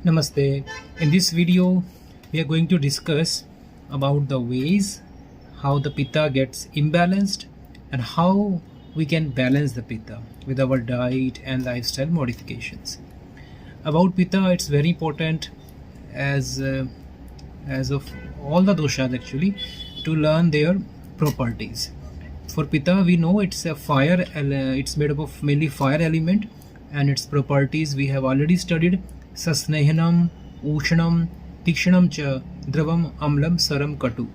Namaste. In this video, we are going to discuss about the ways how the Pitta gets imbalanced and how we can balance the Pitta with our diet and lifestyle modifications. About Pitta, it's very important as of all the doshas actually to learn their properties. For Pitta, we know it's a fire. It's made up of mainly fire element, and its properties we have already studied. Sasnehanam, Ushanam, Tikshanam cha, Dravam, Amlam, Saram, Katu.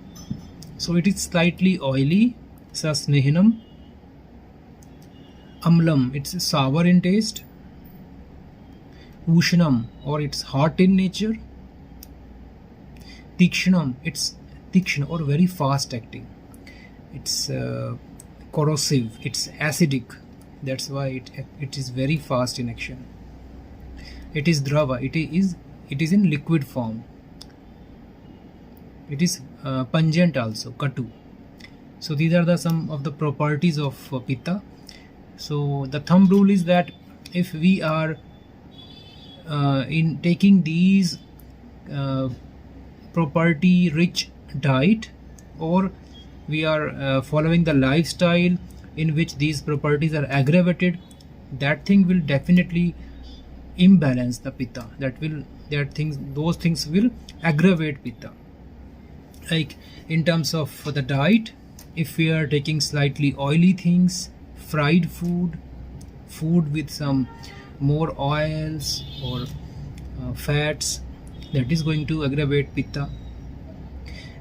So it is slightly oily. Sasnehanam. Amlam, it's sour in taste. Ushanam, or it's hot in nature. Tikshanam, it's tikshna or very fast acting. It's corrosive, it's acidic. That's why it is very fast in action. It is drava, it is in liquid form. It is pungent also, katu. So these are some of the properties of Pitta. So the thumb rule is that if we are in taking these property rich diet, or we are following the lifestyle in which these properties are aggravated, that thing will definitely imbalance the Pitta. Those things will aggravate Pitta. Like in terms of the diet, if we are taking slightly oily things, fried food with some more oils or fats, that is going to aggravate Pitta.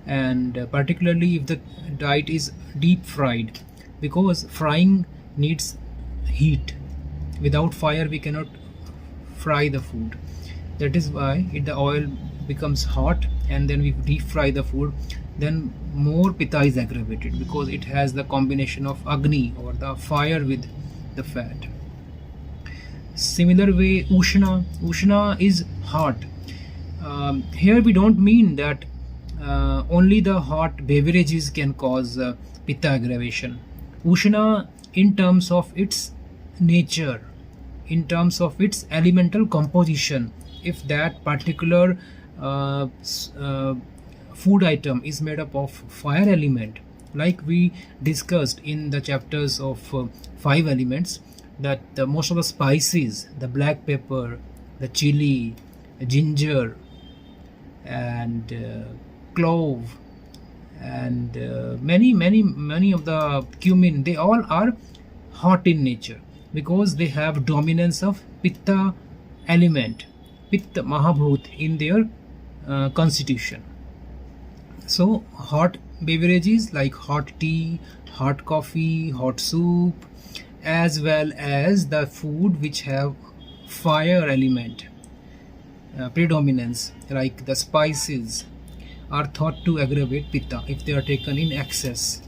And particularly if the diet is deep fried, because frying needs heat. Without fire we cannot fry the food. That is why the oil becomes hot, and then we deep fry the food, then more Pitta is aggravated because it has the combination of Agni or the fire with the fat. Similar way, Ushna is hot. Here we don't mean that only the hot beverages can cause Pitta aggravation. Ushna, in terms of its nature, in terms of its elemental composition, if that particular food item is made up of fire element, like we discussed in the chapters of 5 elements, that most of the spices, the black pepper, the chili, ginger, and clove, and many of the cumin, they all are hot in nature because they have dominance of Pitta element, Pitta Mahabhut in their constitution. So hot beverages like hot tea, hot coffee, hot soup, as well as the food which have fire element predominance, like the spices, are thought to aggravate Pitta if they are taken in excess.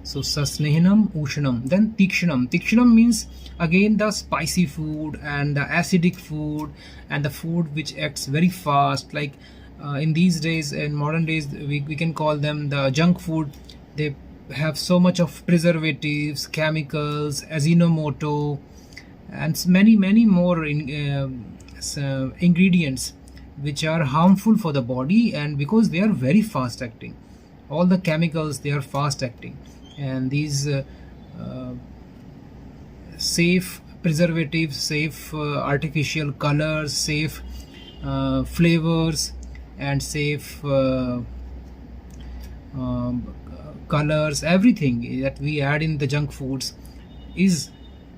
So Sasnehanam, Ushanam. Then Tikshanam. Tikshanam means again the spicy food and the acidic food and the food which acts very fast. Like in these days, in modern days, we can call them the junk food. They have so much of preservatives, chemicals, Ajinomoto, and many more ingredients which are harmful for the body, and because they are very fast acting, all the chemicals, they are fast acting, and these safe preservatives, safe artificial colors, safe flavors, and safe colors, everything that we add in the junk foods is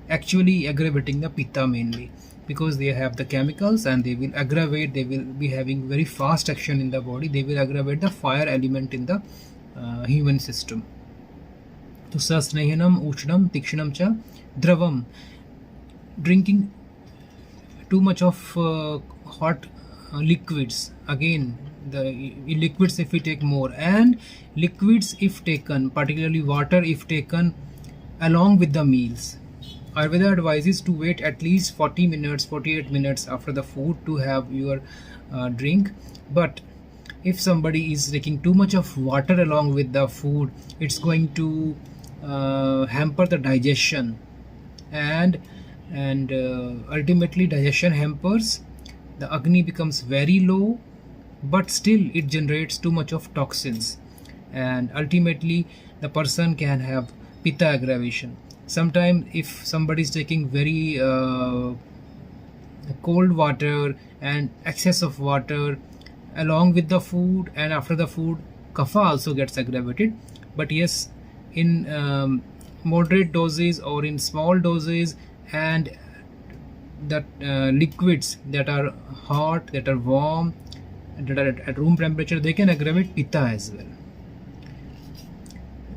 actually aggravating the Pitta mainly, because they have the chemicals and they will aggravate, they will be having very fast action in the body, they will aggravate the fire element in the human system. So Sasnehanam, Ushnam, Tikshanam cha, Dravam. Drinking too much of hot liquids, again the liquids if we take more, and liquids if taken, particularly water if taken along with the meals. Ayurveda advises to wait at least 40 minutes, 48 minutes after the food to have your drink. But if somebody is taking too much of water along with the food, it's going to hamper the digestion, and ultimately digestion hampers, the Agni becomes very low, but still it generates too much of toxins, and ultimately the person can have Pitta aggravation. Sometimes if somebody is taking very cold water and excess of water along with the food, and after the food, kapha also gets aggravated. But yes, in moderate doses or in small doses, and that liquids that are hot, that are warm, that are at room temperature, they can aggravate Pitta as well.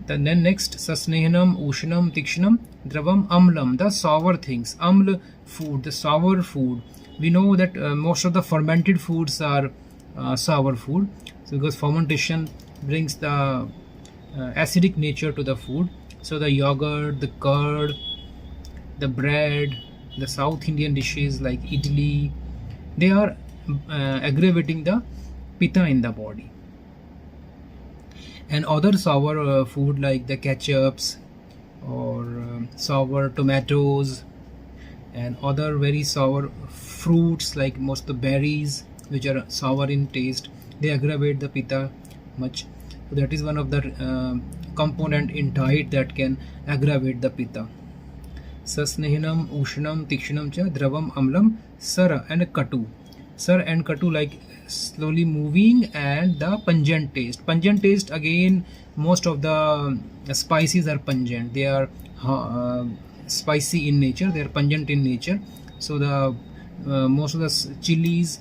Then next, sasnehanam, ushanam, tikshanam, dravam, amlam, the sour things. Amla food, the sour food. We know that most of the fermented foods are sour food. So because fermentation brings the acidic nature to the food. So the yogurt, the curd, the bread, the South Indian dishes like idli, they are aggravating the Pitta in the body. And other sour food like the ketchups or sour tomatoes and other very sour fruits like most of the berries which are sour in taste, they aggravate the Pitta much. So that is one of the component in diet that can aggravate the Pitta. Sasnehanam, ushanam, tikshanam cha, dravam, amlam, sara and katu. Sar and katu, like slowly moving, and the pungent taste. Pungent taste, again, most of the spices are pungent. They are spicy in nature, they are pungent in nature. So the most of the chilies,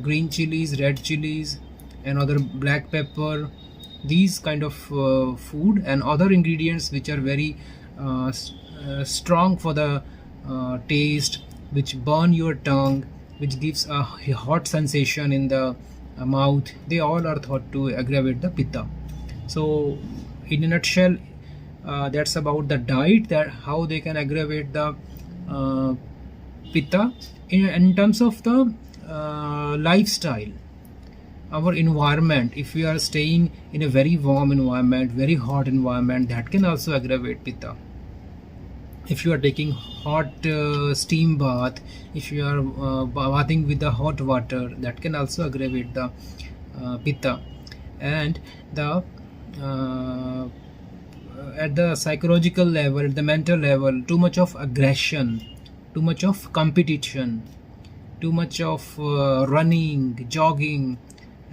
green chilies, red chilies and other black pepper, these kind of food and other ingredients which are very strong for the taste, which burn your tongue, which gives a hot sensation in the mouth, they all are thought to aggravate the Pitta. So in a nutshell, that's about the diet, that how they can aggravate the Pitta. In terms of the lifestyle, our environment, if we are staying in a very warm environment, very hot environment, that can also aggravate Pitta. If you are taking hot steam bath, if you are bathing with the hot water, that can also aggravate the Pitta. And the at the psychological level, at the mental level, too much of aggression, too much of competition, too much of running, jogging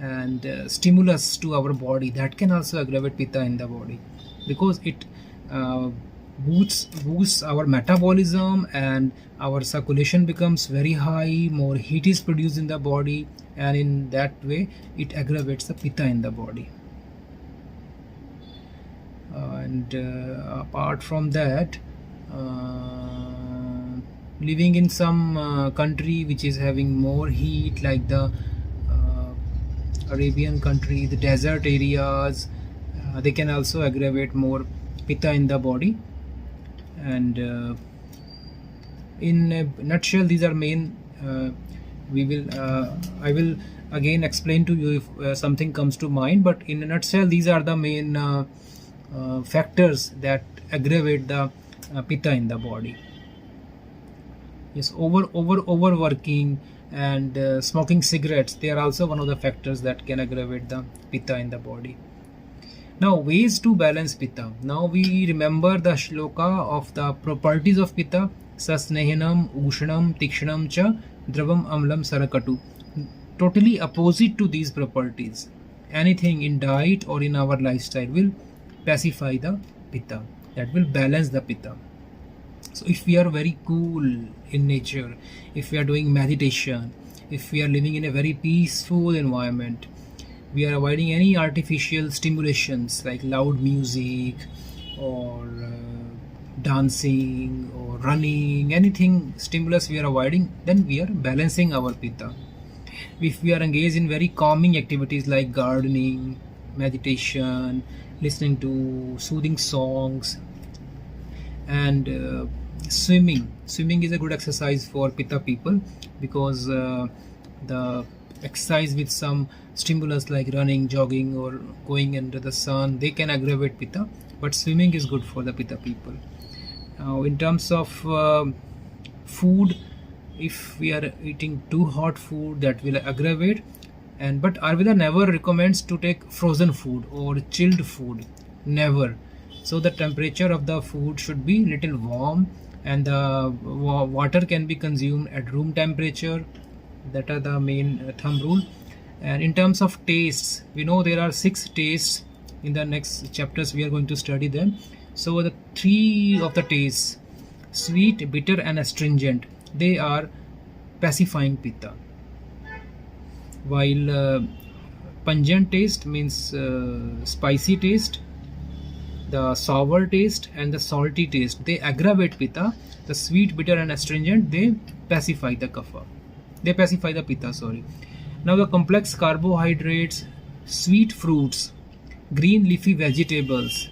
and stimulus to our body, that can also aggravate Pitta in the body, because it boosts our metabolism and our circulation becomes very high, more heat is produced in the body, and in that way it aggravates the Pitta in the body. And apart from that, living in some country which is having more heat, like the Arabian country, the desert areas, they can also aggravate more Pitta in the body. And in a nutshell, these are main. I will again explain to you if something comes to mind, but in a nutshell, these are the main factors that aggravate the Pitta in the body. Yes, overworking and smoking cigarettes, they are also one of the factors that can aggravate the Pitta in the body. Now, ways to balance Pitta. Now we remember the shloka of the properties of Pitta: sasnehanam, ushanam, tikshanam cha, dravam, amlam, sarakatu. Totally opposite to these properties. Anything in diet or in our lifestyle will pacify the Pitta, that will balance the Pitta. So if we are very cool in nature, if we are doing meditation, if we are living in a very peaceful environment, we are avoiding any artificial stimulations like loud music or dancing or running, anything stimulus we are avoiding, then we are balancing our Pitta. If we are engaged in very calming activities like gardening, meditation, listening to soothing songs, and swimming is a good exercise for Pitta people, because the exercise with some stimulus like running, jogging or going under the sun, they can aggravate Pitta, but swimming is good for the Pitta people. Now in terms of food, if we are eating too hot food, that will aggravate. And but Ayurveda never recommends to take frozen food or chilled food, never. So the temperature of the food should be little warm, and the water can be consumed at room temperature. That are the main thumb rule. And in terms of tastes, we know there are 6 tastes. In the next chapters we are going to study them. So the 3 of the tastes, sweet, bitter and astringent, they are pacifying pitta, while pungent taste means spicy taste, the sour taste and the salty taste, they aggravate pitta. The sweet, bitter and astringent, they pacify the kapha, they pacify the pitta, sorry. Now the complex carbohydrates, sweet fruits, green leafy vegetables,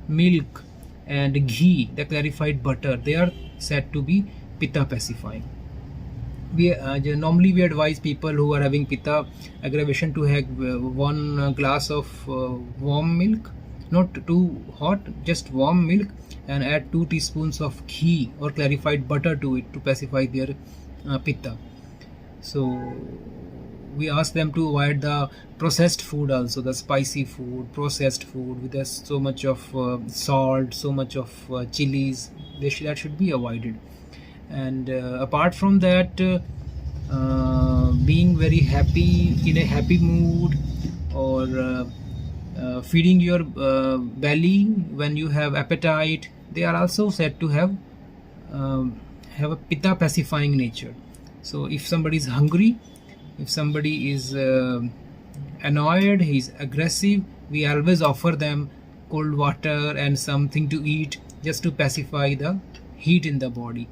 milk and ghee, the clarified butter, they are said to be pitta pacifying. We normally we advise people who are having pitta aggravation to have 1 glass of warm milk, not too hot, just warm milk, and add 2 teaspoons of ghee or clarified butter to it to pacify their pitta. So we ask them to avoid the processed food also, the spicy food, processed food with so much of salt, so much of chilies, that should be avoided. And apart from that, being very happy, in a happy mood, or feeding your belly when you have appetite, they are also said to have a pitta pacifying nature. So if somebody is hungry, if somebody is annoyed, he is aggressive, we always offer them cold water and something to eat just to pacify the heat in the body.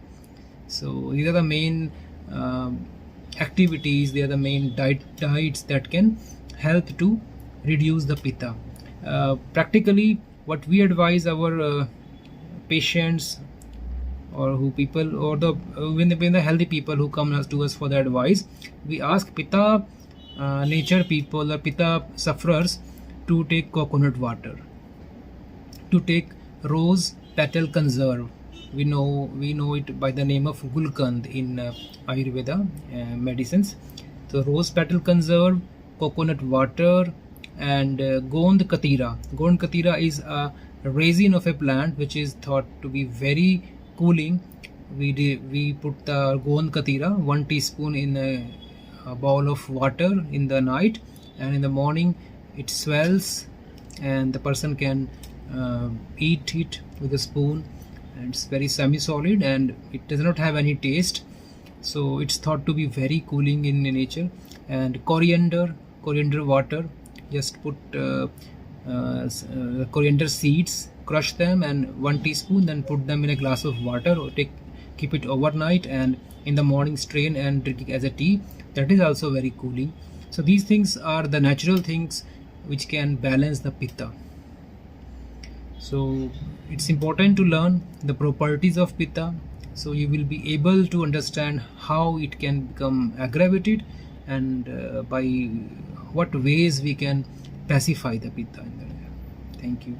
So these are the main activities, they are the main diets that can help to reduce the pitta. Practically what we advise our patients, or who people, or when the healthy people who come to us for the advice, we ask pitta nature people or pitta sufferers to take coconut water, to take rose petal conserve. We know it by the name of gulkand in Ayurveda medicines. So rose petal conserve, coconut water, and gond katira. Gond katira is a resin of a plant which is thought to be very cooling. We put the gond katira 1 teaspoon in a bowl of water in the night, and in the morning it swells and the person can eat it with a spoon, and it's very semi-solid and it does not have any taste. So it's thought to be very cooling in nature. And coriander water, just put coriander seeds, crush them and 1 teaspoon, then put them in a glass of water, or keep it overnight, and in the morning strain and drink it as a tea. That is also very cooling. So these things are the natural things which can balance the pitta. So it's important to learn the properties of pitta, so you will be able to understand how it can become aggravated, and by what ways we can pacify the pitta in the life. Thank you.